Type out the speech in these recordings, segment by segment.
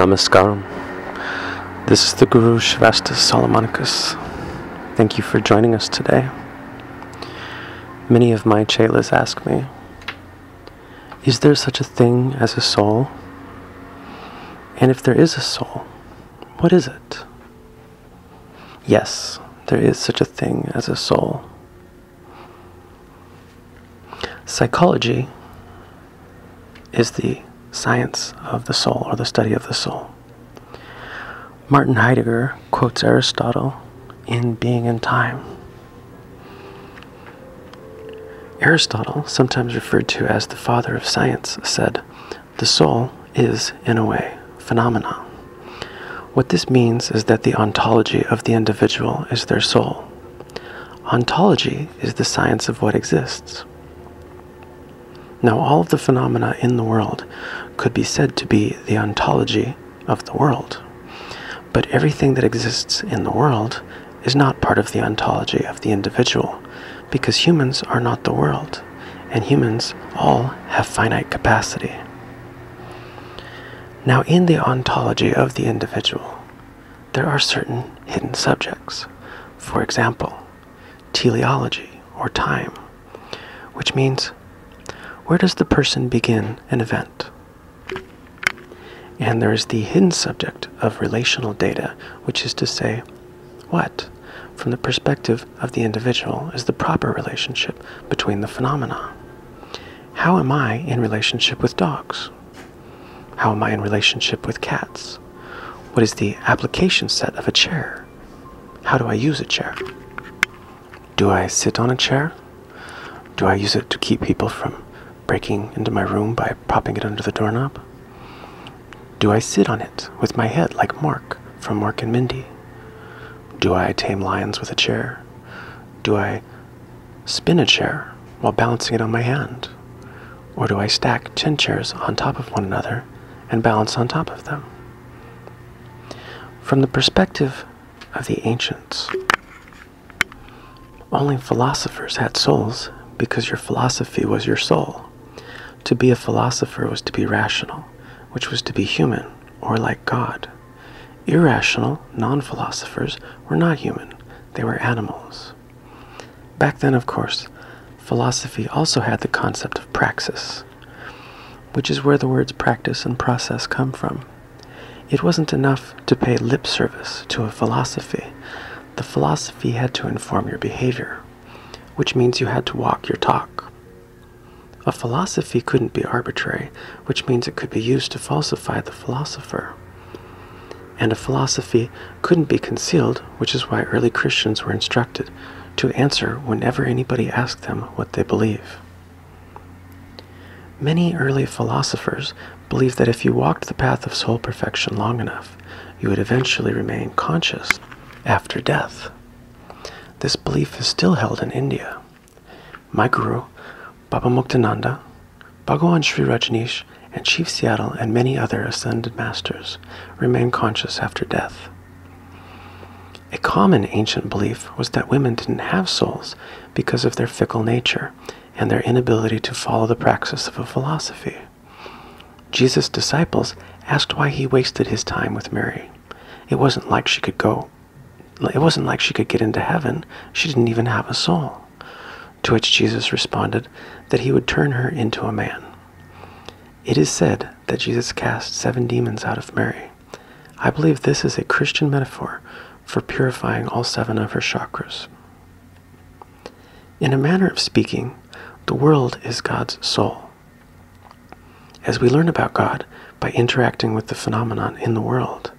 Namaskaram. This is the Guru Shivastus Solomonicus. Thank you for joining us today. Many of my chelas ask me, is there such a thing as a soul? And if there is a soul, what is it? Yes, there is such a thing as a soul. Psychology is the science of the soul, or the study of the soul. Martin Heidegger quotes Aristotle in Being and Time. Aristotle, sometimes referred to as the father of science, said, "The soul is, in a way, phenomena." What this means is that the ontology of the individual is their soul. Ontology is the science of what exists. Now, all of the phenomena in the world could be said to be the ontology of the world. But everything that exists in the world is not part of the ontology of the individual, because humans are not the world, and humans all have finite capacity. Now, in the ontology of the individual, there are certain hidden subjects. For example, teleology, or time, which means, where does the person begin an event? And there is the hidden subject of relational data, which is to say, what, from the perspective of the individual, is the proper relationship between the phenomena? How am I in relationship with dogs? How am I in relationship with cats? What is the application set of a chair? How do I use a chair? Do I sit on a chair? Do I use it to keep people from breaking into my room by propping it under the doorknob? Do I sit on it with my head like Mork from Mork and Mindy? Do I tame lions with a chair? Do I spin a chair while balancing it on my hand? Or do I stack 10 chairs on top of one another and balance on top of them? From the perspective of the ancients, only philosophers had souls because your philosophy was your soul. To be a philosopher was to be rational, which was to be human, or like God. Irrational, non-philosophers were not human, they were animals. Back then, of course, philosophy also had the concept of praxis, which is where the words practice and process come from. It wasn't enough to pay lip service to a philosophy. The philosophy had to inform your behavior, which means you had to walk your talk. A philosophy couldn't be arbitrary, which means it could be used to falsify the philosopher. And a philosophy couldn't be concealed, which is why early Christians were instructed to answer whenever anybody asked them what they believe. Many early philosophers believed that if you walked the path of soul perfection long enough, you would eventually remain conscious after death. This belief is still held in India. My guru, Baba Muktananda, Bhagawan Sri Rajneesh, and Chief Seattle, and many other ascended masters remain conscious after death. A common ancient belief was that women didn't have souls because of their fickle nature and their inability to follow the praxis of a philosophy. Jesus' disciples asked why he wasted his time with Mary. It wasn't like she could get into heaven. She didn't even have a soul. To which Jesus responded that he would turn her into a man. It is said that Jesus cast 7 demons out of Mary. I believe this is a Christian metaphor for purifying all 7 of her chakras. In a manner of speaking, the world is God's soul. As we learn about God by interacting with the phenomenon in the world,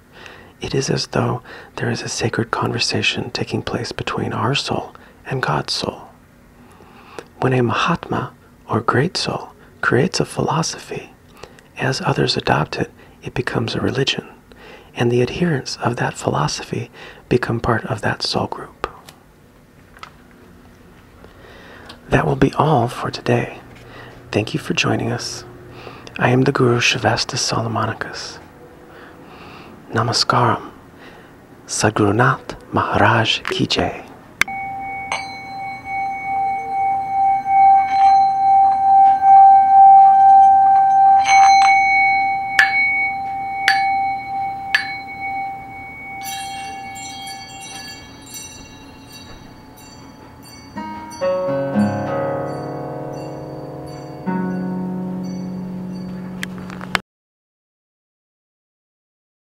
it is as though there is a sacred conversation taking place between our soul and God's soul. When a Mahatma, or great soul, creates a philosophy, as others adopt it, it becomes a religion, and the adherents of that philosophy become part of that soul group. That will be all for today. Thank you for joining us. I am the Guru Shivastus Solomonicus. Namaskaram. Sadgurunath Maharaj Ki Jai.